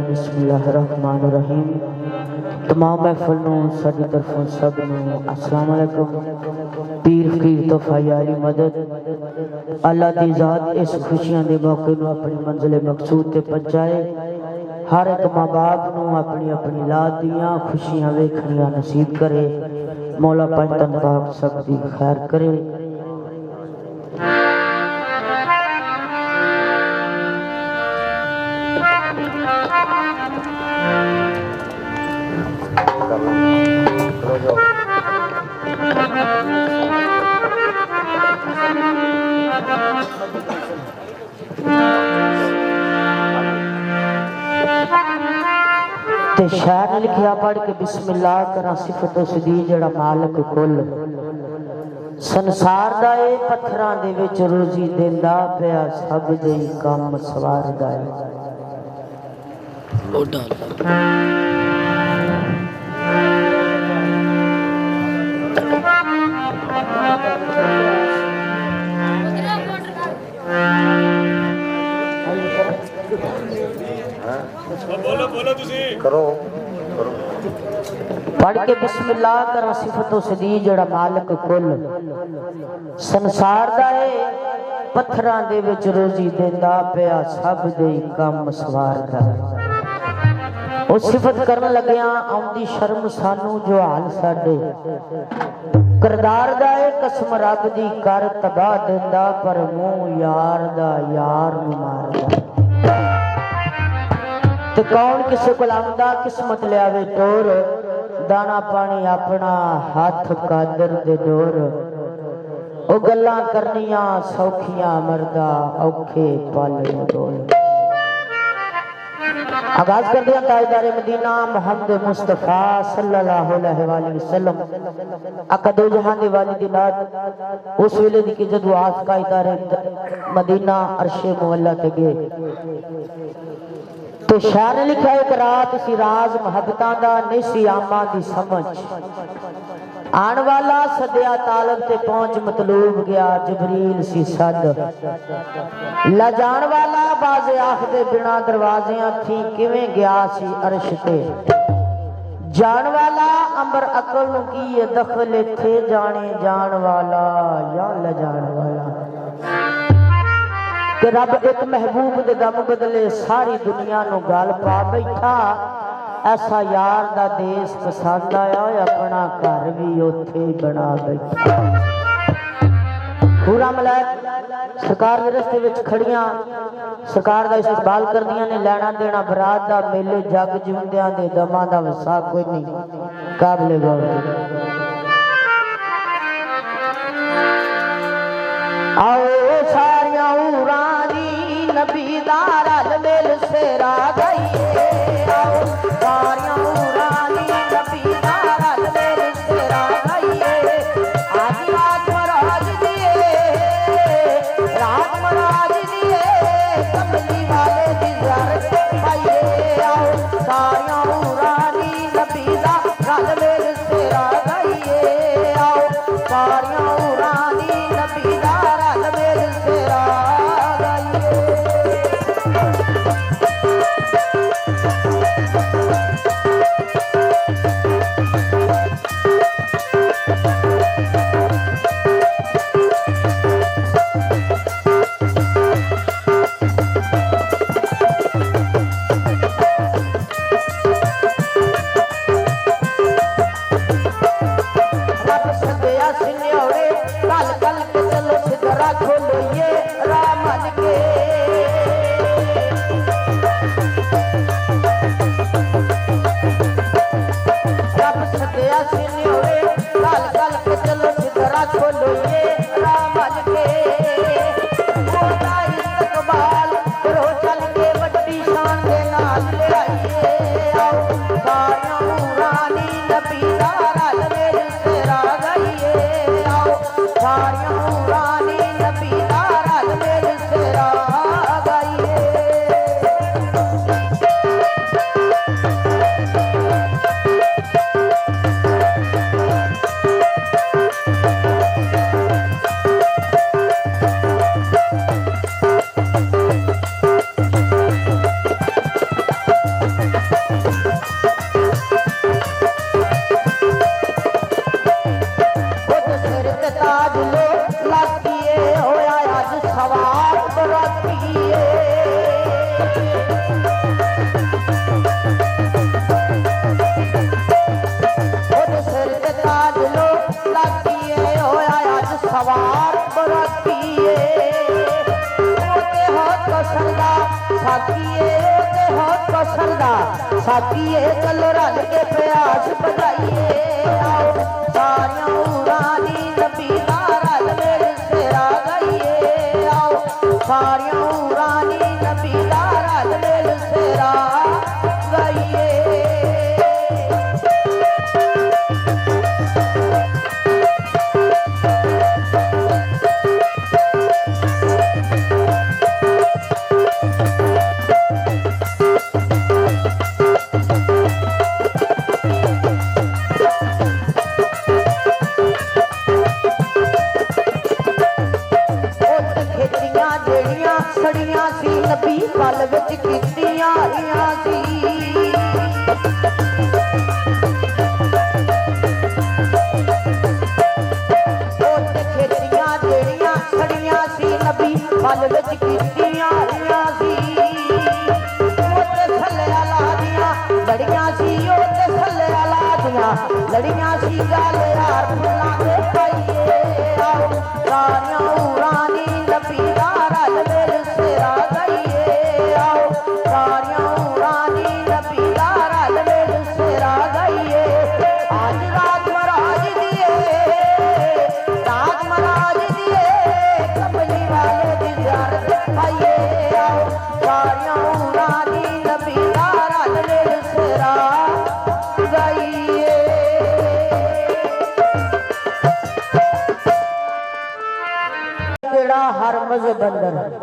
बिस्मिल्लाहिर्रहमानिर्रहीम। तमाम महफिल नूं साडी तरफों सब नूं अस्सलाम वालेकुम। पीर फकीर तोहफा यारी मदद अल्लाह दी ज़ात इस खुशियां दे मौके नूं अपनी मंजिल मकसूद ते पहुंचाए। हर एक माँ बाप नूं अपनी अपनी औलाद दियां खुशियां वेखणियां नसीब करे। मौला पंजतन पाक सब दी खैर करे। ते शायर ने लिखिया पढ़ के बिस्मिल्लाह करा सिफत उसदी जड़ा मालिक कुल संसार दा ए पत्थरां दे विच रोजी देंदा पिया सब दे काम सवारदा है। करो पढ़ के बिस्मिल्लाह करा सिफत उसदी जड़ा मालिक कुल संसार दा ए पत्थरां दे विच रोजी देंदा पिया सब दे काम सवारदा है। ओ सिफत करन लग्या आउंदी शर्म सानू जो हाल साडे करदार दा ए कसम रब दी कर तबाह देंदा पर मुंह यार दा यार नू मारदा। ते कौन किसे को आंदा किस्मत लियावे टोर दाना पानी अपना हाथ कादर दे डोर। ओ गल्लां करनियां सौखियां मरदा औखे पल डोल। आगाज कर दिया ताजदारे मदीना मोहम्मद मुस्तफा सल्लल्लाहु अलैहि वसल्लम आका दो जहां दी वाली दी नात उस वेले दी कि जदों आसका तारे मदीना अर्शे मुअल्ला ते गए तो शायर ने लिखा एक रात सी राज मोहब्बतां दा नहीं सी आमा दी समझ आन वाला सदया तालब ते पहुंच मतलूब गया जबरील सी सद ला जान वाला बाजे आखदे बिना दरवाजियां थी किवें गया सी अर्श ते जान वाला अंबर अकल नु की दखल थे जाने जान वाला या ल जान वाला कि रब एक महबूब दे दम बदले सारी दुनिया नु गाल पा बैठा। ऐसा यार दा देश पसंद आया अपना घर भी उथे बना बैठा। पूरा मलैक सरकार दे रस्ते विच खड़ियां सरकार दा इस्तकबाल करदियां ने लेना देना बरात दा मेले जग जिंदियां दे दमां दा वसा कोई नहीं काबिले गौर। आओ सारियां उरानी नबी दा रल मिल सेरा गईए। आओ सारियां उरानी नबी दा रल मिल सेरा गईए। आज रात महाराज दिए कमली वाले दी ज़ियारत पाइए। आओ सारियां उरानी नबी दा रल मिल सेरा कल के चलो सिद्धरा खोलो ये रामन के रब सदया सिन्योरे कल कल के चलो सिद्धरा खोलो ये रामन के इस्तकबाल करो चल के बड़ी शान दे नाल ले आइए आओ सारियां रानी नबी दा रल मेल सेरा गईए आओ सारियां रानी नबी दा रल मेल सेरा गईए ताज लो लातिए होया आज सवार बरातिए ओदे सिर ते ताज लो लातिए होया आज सवार बरातिए ओदे हाथ कसंदा साकिए ओदे हाथ कसंदा साकिए चलो रल के प्यास बजाइए आओ सारियां रानी नबी दा रल मेल सेरा गईए आओ सारियां रानी नबी दा रल मेल सेरा गईए सड़ियां सी नबी पल विच कीतियां आईयां सी ओट खेतियां जेड़ियां सड़ियां सी नबी पल विच कीतियां आईयां सी ओटे थल्ले अला दियां लड़ियां सी ओटे थल्ले अला दियां लड़ियां सी गल यार फुल्लां दे पाइए आओ सारियां रानी नबी दा रल मेल सेरा गईए आओ सारियां रानी नबी दा रल मेल सेरा गईए आज राज महाराज दिए कमली वाले दी ज़ियारत आइए आओ सारियां रानी नबी दा रल मेल सेरा गईए केड़ा हर मज़े बंदर